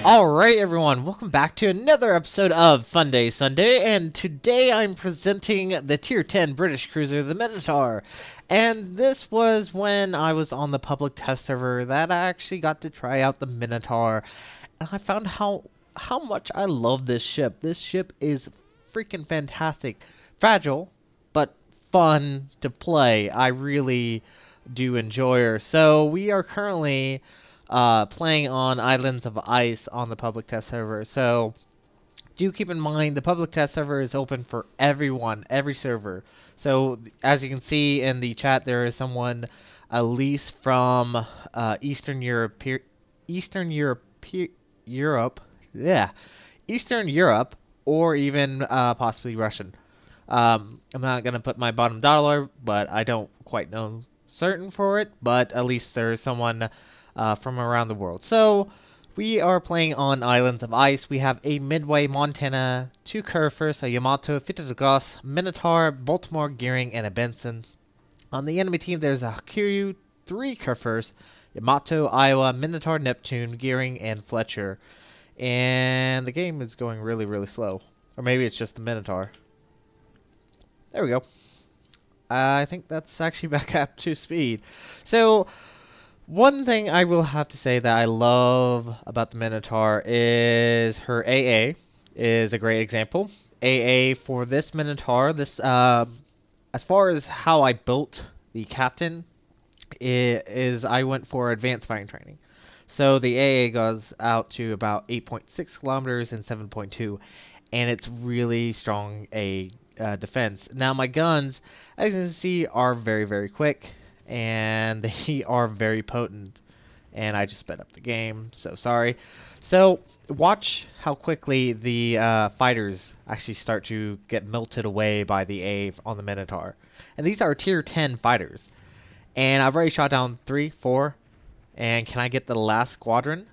Alright everyone, welcome back to another episode of Funday Sunday, and today I'm presenting the Tier 10 British cruiser, the Minotaur. And this was when I was on the public test server that I actually got to try out the Minotaur, and I found how much I love this ship. This ship is freaking fantastic. Fragile, but fun to play. I really do enjoy her. So we are currently playing on Islands of Ice on the public test server. So do keep in mind the public test server is open for everyone, every server. So as you can see in the chat, there is someone, Elise from Eastern Europe, Eastern Europe, or even possibly Russian. I'm not gonna put my bottom dollar, but I don't quite know certain for it. But at least there's someone from around the world. So we are playing on Islands of Ice. We have a Midway, Montana, 2 Curvers, a Yamato, Fita de Goss, Minotaur, Baltimore, Gearing, and a Benson. On the enemy team, there's a Hakaym, 3 Curvers, Yamato, Iowa, Minotaur, Neptune, Gearing, and Fletcher. And the game is going really, really slow. Or maybe it's just the Minotaur. There we go. I think that's actually back up to speed. So one thing I will have to say that I love about the Minotaur is her AA is a great example. AA for this Minotaur, this as far as how I built the captain, is I went for advanced firing training. So the AA goes out to about 8.6 kilometers and 7.2, and it's really strong defense. Now my guns, as you can see, are very, very quick, and they are very potent. And I just sped up the game, so sorry. So watch how quickly the fighters actually start to get melted away by the A on the Minotaur. And these are tier 10 fighters. And I've already shot down 3, 4. And can I get the last squadron?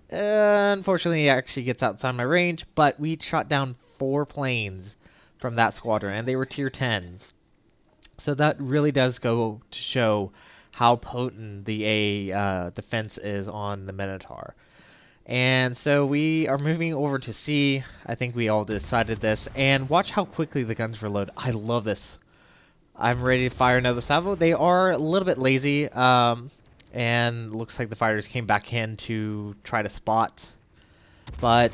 Unfortunately, it actually gets outside my range. But we shot down 4 planes from that squadron, and they were tier 10s. So that really does go to show how potent the A defense is on the Minotaur. And so we are moving over to C. I think we all decided this. And watch how quickly the guns reload. I love this. I'm ready to fire another salvo. They are a little bit lazy. And looks like the fighters came back in to try to spot. But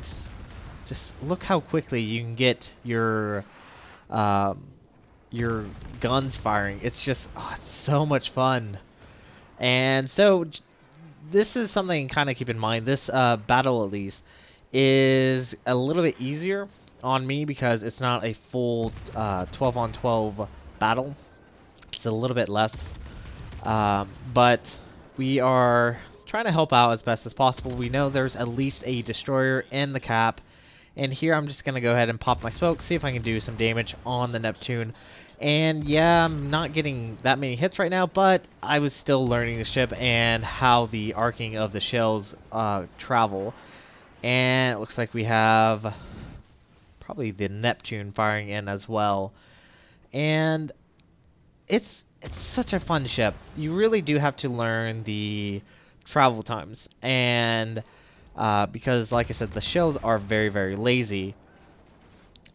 just look how quickly you can get your guns firing. It's just, it's so much fun. And so this is something kind of keep in mind. This battle, at least, is a little bit easier on me because it's not a full 12 on 12 battle. It's a little bit less, but we are trying to help out as best as possible. We know there's at least a destroyer in the cap. And here I'm just going to go ahead and pop my smoke, see if I can do some damage on the Neptune. And yeah, I'm not getting that many hits right now, but I was still learning the ship and how the arcing of the shells travel. And it looks like we have probably the Neptune firing in as well. And it's such a fun ship. You really do have to learn the travel times. And because, like I said, the shells are very, very lazy,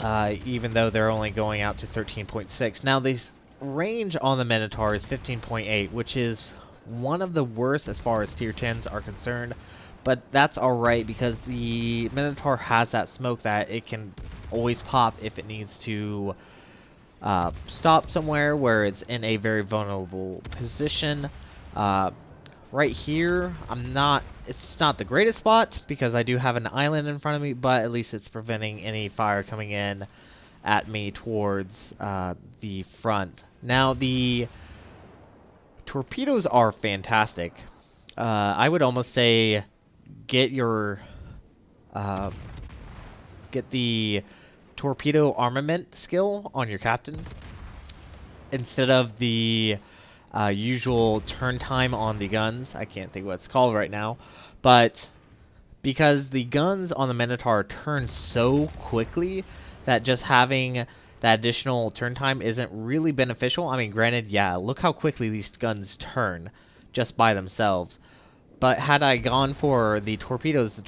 even though they're only going out to 13.6. Now, this range on the Minotaur is 15.8, which is one of the worst as far as tier 10s are concerned. But that's alright because the Minotaur has that smoke that it can always pop if it needs to stop somewhere where it's in a very vulnerable position. Right here, it's not the greatest spot because I do have an island in front of me, but at least it's preventing any fire coming in at me towards the front. Now, the torpedoes are fantastic. I would almost say get the torpedo armament skill on your captain instead of the usual turn time on the guns. I can't think what it's called right now, but because the guns on the Minotaur turn so quickly that just having that additional turn time isn't really beneficial. I mean, granted, yeah, look how quickly these guns turn just by themselves, But had I gone for the torpedoes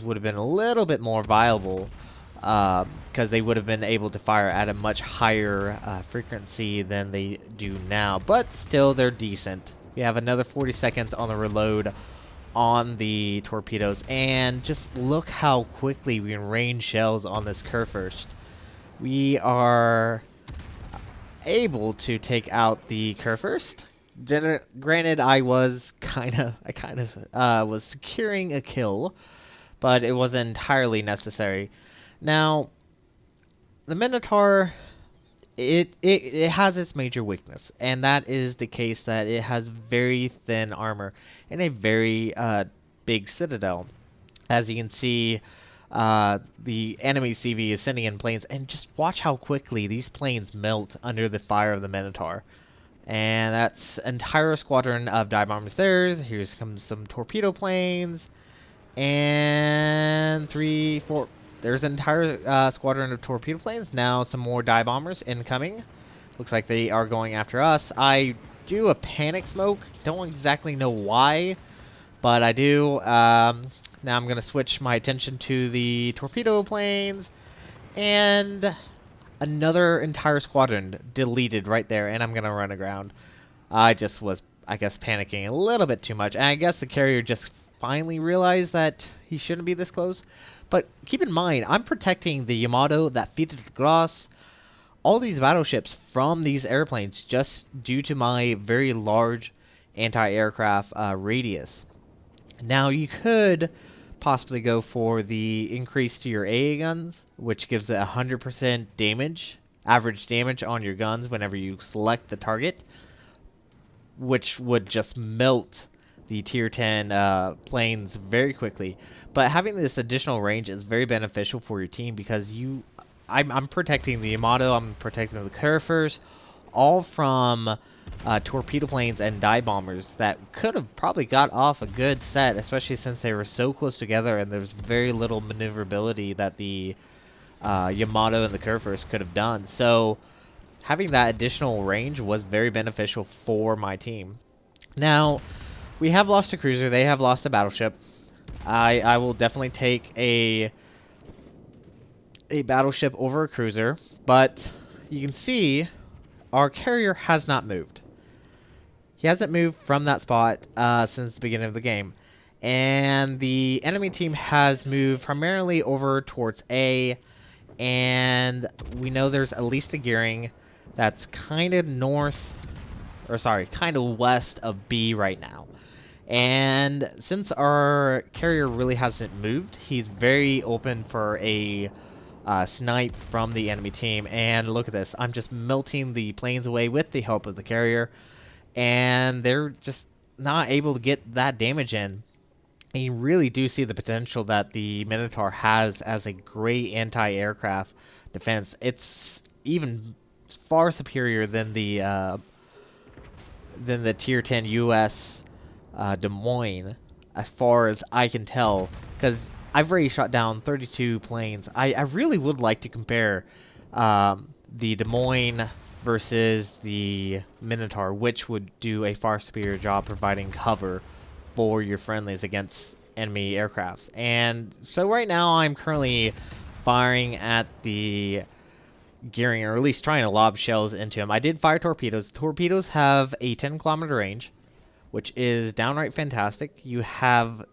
would have been a little bit more viable, because they would have been able to fire at a much higher frequency than they do now. But still, they're decent. We have another 40 seconds on the reload on the torpedoes, and just look how quickly we can rain shells on this Kurfürst. We are able to take out the Kurfürst. Granted, I kind of was securing a kill, but it wasn't entirely necessary. Now, the Minotaur, it has its major weakness, and that is the case that it has very thin armor and a very big citadel. As you can see, the enemy CV is sending in planes, and just watch how quickly these planes melt under the fire of the Minotaur. And that's entire squadron of dive bombers there. Here comes some torpedo planes, and 3, 4. There's an entire squadron of torpedo planes. Now some more dive bombers incoming. Looks like they are going after us. I do a panic smoke. Don't exactly know why, but I do. Now I'm going to switch my attention to the torpedo planes. And another entire squadron deleted right there. And I'm going to run aground. I just was, I guess, panicking a little bit too much. And I guess the carrier just finally realized that he shouldn't be this close. But keep in mind, I'm protecting the Yamato, that Fleet de Grasse, all these battleships from these airplanes just due to my very large anti-aircraft radius. Now, you could possibly go for the increase to your AA guns, which gives it 100% damage, average damage on your guns whenever you select the target, which would just melt the tier 10 planes very quickly. But having this additional range is very beneficial for your team because I'm protecting the Yamato, I'm protecting the Kurfürst, all from torpedo planes and dive bombers that could have probably got off a good set, especially since they were so close together and there's very little maneuverability that the Yamato and the Kurfürst could have done. So having that additional range was very beneficial for my team. Now, we have lost a cruiser. They have lost a battleship. I will definitely take a battleship over a cruiser, but you can see our carrier has not moved. He hasn't moved from that spot since the beginning of the game. And the enemy team has moved primarily over towards A, and we know there's at least a gearing that's kind of kind of west of B right now. And since our carrier really hasn't moved, he's very open for a snipe from the enemy team. And look at this. I'm just melting the planes away with the help of the carrier. And they're just not able to get that damage in. And you really do see the potential that the Minotaur has as a great anti-aircraft defense. It's even far superior than the tier 10 US Des Moines, as far as I can tell, because I've already shot down 32 planes. I really would like to compare the Des Moines versus the Minotaur, which would do a far superior job providing cover for your friendlies against enemy aircrafts. And so right now I'm currently firing at the gearing, or at least trying to lob shells into him. I did fire torpedoes. Torpedoes have a 10-kilometer range, which is downright fantastic. You have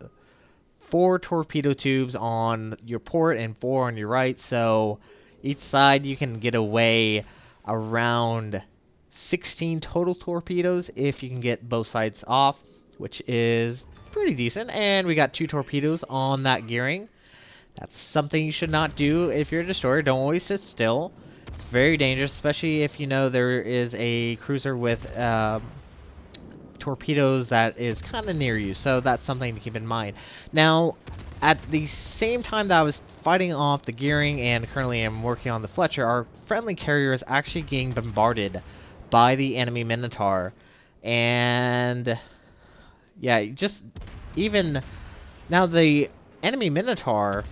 4 torpedo tubes on your port and 4 on your right, so each side you can get away around 16 total torpedoes if you can get both sides off, which is pretty decent. And we got 2 torpedoes on that gearing. That's something you should not do if you're a destroyer. Don't always sit still. It's very dangerous, especially if you know there is a cruiser with torpedoes that is kind of near you. So that's something to keep in mind. Now, at the same time that I was fighting off the gearing and currently I'm working on the Fletcher, our friendly carrier is actually getting bombarded by the enemy Minotaur. And yeah, just even now the enemy Minotaur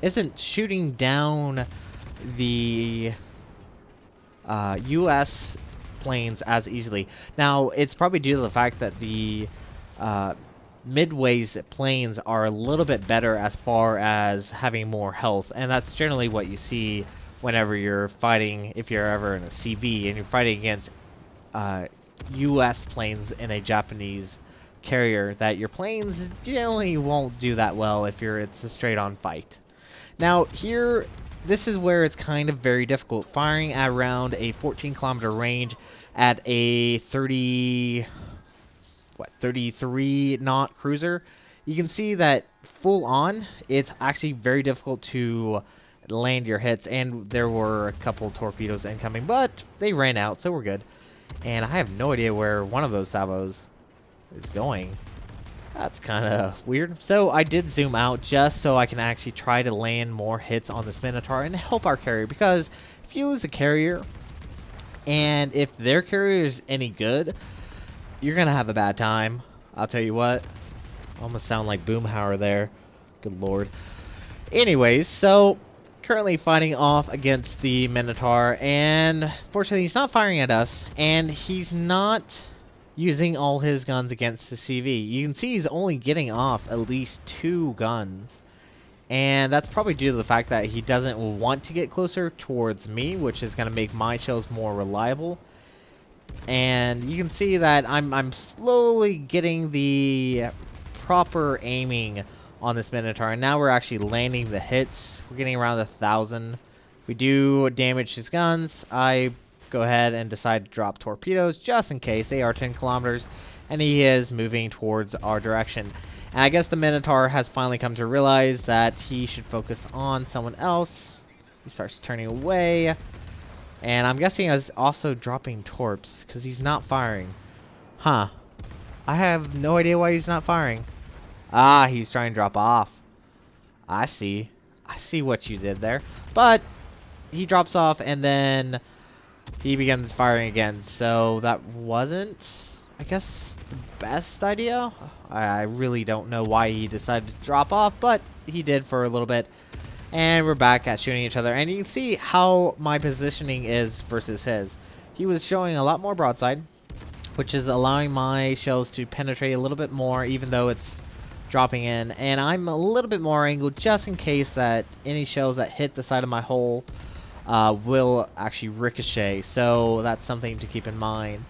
isn't shooting down the US planes as easily. Now, it's probably due to the fact that the midway's planes are a little bit better as far as having more health, and that's generally what you see whenever you're fighting, if you're ever in a CV and you're fighting against US planes in a Japanese carrier, that your planes generally won't do that well if it's a straight on fight. Now here, this is where it's kind of very difficult. Firing at around a 14-kilometer range at a 33 knot cruiser, you can see that full on, it's actually very difficult to land your hits, and there were a couple torpedoes incoming, but they ran out, so we're good. And I have no idea where one of those salvos is going. That's kind of weird. So I did zoom out just so I can actually try to land more hits on this Minotaur and help our carrier, because if you lose a carrier, and if their carrier is any good, you're gonna have a bad time. I'll tell you what. Almost sound like Boomhauer there. Good lord. Anyways, so currently fighting off against the Minotaur, and fortunately he's not firing at us, and he's not using all his guns against the CV. You can see he's only getting off at least 2 guns, and that's probably due to the fact that he doesn't want to get closer towards me, which is going to make my shells more reliable. And you can see that I'm slowly getting the proper aiming on this Minotaur, and now we're actually landing the hits. We're getting around 1,000. If we do damage his guns, I go ahead and decide to drop torpedoes just in case. They are 10 kilometers, and he is moving towards our direction. And I guess the Minotaur has finally come to realize that he should focus on someone else. He starts turning away, and I'm guessing he's also dropping torps because he's not firing. Huh. I have no idea why he's not firing. Ah, he's trying to drop off. I see. I see what you did there. But he drops off, and then he begins firing again. So that wasn't, I guess, the best idea. I really don't know why he decided to drop off, but he did for a little bit. And we're back at shooting each other. And you can see how my positioning is versus his. He was showing a lot more broadside, which is allowing my shells to penetrate a little bit more, even though it's dropping in. And I'm a little bit more angled just in case that any shells that hit the side of my hull will actually ricochet. So that's something to keep in mind.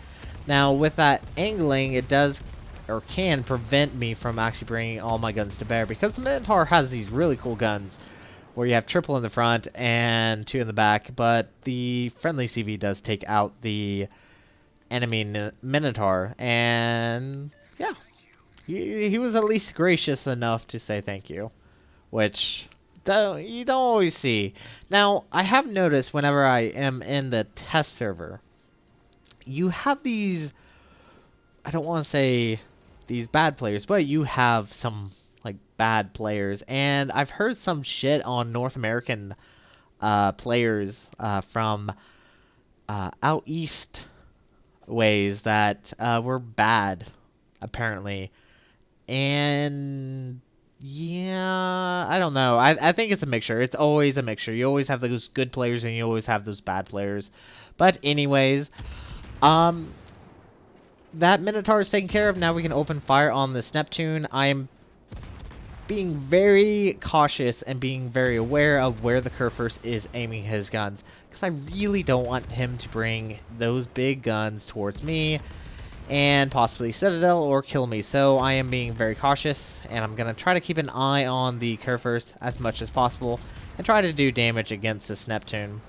Now with that angling, it does or can prevent me from actually bringing all my guns to bear, because the Minotaur has these really cool guns where you have triple in the front and 2 in the back, but the friendly CV does take out the enemy Minotaur, and yeah, he was at least gracious enough to say thank you, which you don't always see. Now, I have noticed whenever I am in the test server, you have these, I don't want to say these bad players, but you have some like bad players, and I've heard some shit on North American players from out east ways that were bad, apparently. And yeah, I don't know. I think it's a mixture. It's always a mixture. You always have those good players and you always have those bad players. But anyways, that Minotaur is taken care of. Now we can open fire on this Neptune. I am being very cautious and being very aware of where the Kurfürst is aiming his guns, because I really don't want him to bring those big guns towards me and possibly Citadel or kill me. So I am being very cautious, and I'm going to try to keep an eye on the Kurfürst as much as possible and try to do damage against this Neptune.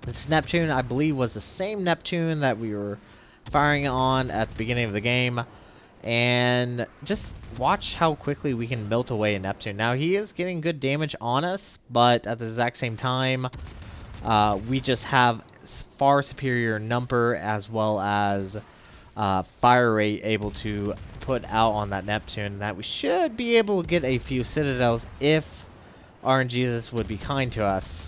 This Neptune, I believe, was the same Neptune that we were firing on at the beginning of the game. And just watch how quickly we can melt away a Neptune. Now, he is getting good damage on us, but at the exact same time, we just have far superior number as well as fire rate able to put out on that Neptune, that we should be able to get a few Citadels if RNGesus would be kind to us.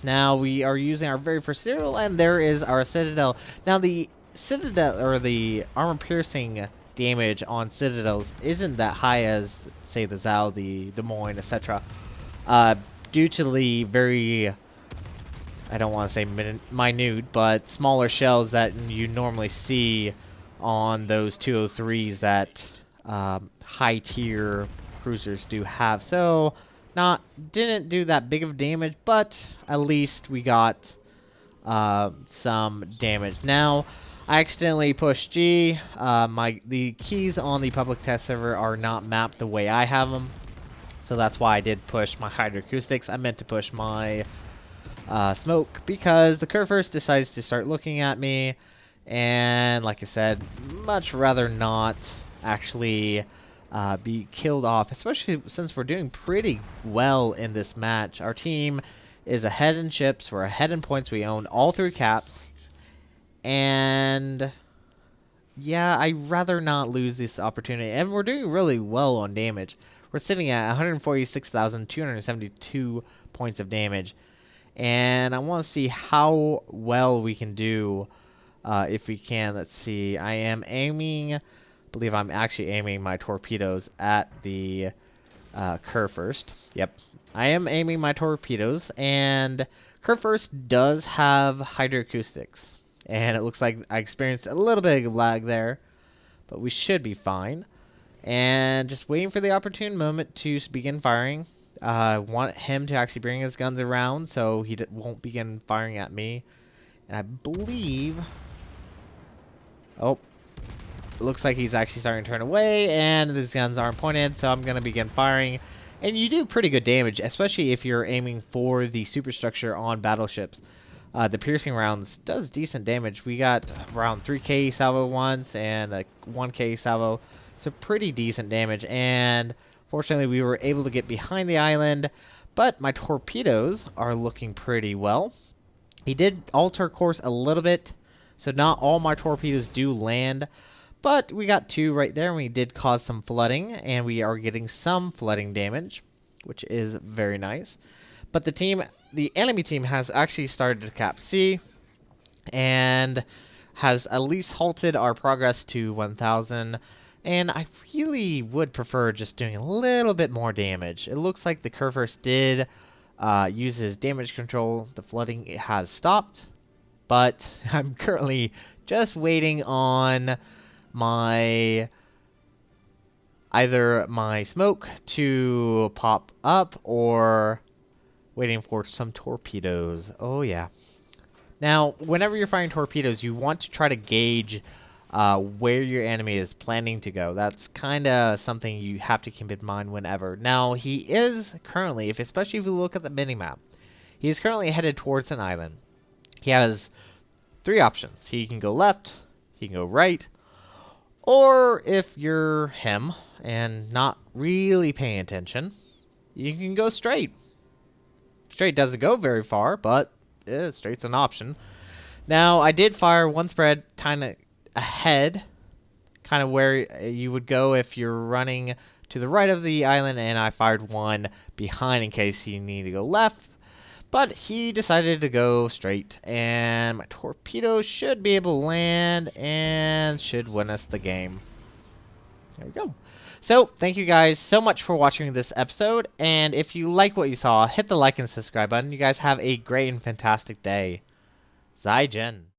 Now, we are using our very first Citadel, and there is our Citadel. Now, the Citadel, or the armor-piercing damage on Citadels isn't that high as, say, the Zao, the Des Moines, etc. Due to the very, I don't want to say minute, but smaller shells that you normally see on those 203s that high tier cruisers do have. So didn't do that big of damage, but at least we got some damage. Now, I accidentally pushed G. The keys on the public test server are not mapped the way I have them, so that's why I did push my hydroacoustics. I meant to push my smoke because the Curvers decides to start looking at me, and like I said, much rather not actually be killed off, especially since we're doing pretty well in this match. Our team is ahead in ships, we're ahead in points, we own all 3 caps, and yeah, I'd rather not lose this opportunity, and we're doing really well on damage. We're sitting at 146,272 points of damage, and I want to see how well we can do if we can. Let's see, I am aiming, I believe I'm actually aiming my torpedoes at the curve first. Yep, I am aiming my torpedoes, and curve first does have hydroacoustics, and it looks like I experienced a little bit of lag there, but we should be fine. And just waiting for the opportune moment to begin firing. I want him to actually bring his guns around so he won't begin firing at me. And I believe... Oh, it looks like he's actually starting to turn away, and his guns aren't pointed, so I'm going to begin firing. And you do pretty good damage, especially if you're aiming for the superstructure on battleships. The piercing rounds does decent damage. We got around 3k salvo once and a 1k salvo, so pretty decent damage. And fortunately, we were able to get behind the island, but my torpedoes are looking pretty well. He did alter course a little bit, so not all my torpedoes do land, but we got 2 right there, and we did cause some flooding, and we are getting some flooding damage, which is very nice. But the enemy team has actually started to cap C, and has at least halted our progress to 1,000. And I really would prefer just doing a little bit more damage. It looks like the Curvers did use his damage control. The flooding has stopped, but I'm currently just waiting on either my smoke to pop up or waiting for some torpedoes. Oh yeah. Now, whenever you're firing torpedoes, you want to try to gauge where your enemy is planning to go. That's kind of something you have to keep in mind whenever. Now, he is currently, especially if you look at the minimap, he is currently headed towards an island. He has 3 options. He can go left, he can go right, or if you're him and not really paying attention, you can go straight. Straight doesn't go very far, but straight's an option. Now, I did fire one spread kind of ahead, kind of where you would go if you're running to the right of the island, and I fired one behind in case you need to go left, but he decided to go straight, and my torpedo should be able to land and should win us the game. There we go. So, thank you guys so much for watching this episode, and if you like what you saw, hit the like and subscribe button. You guys have a great and fantastic day. Zai Jin.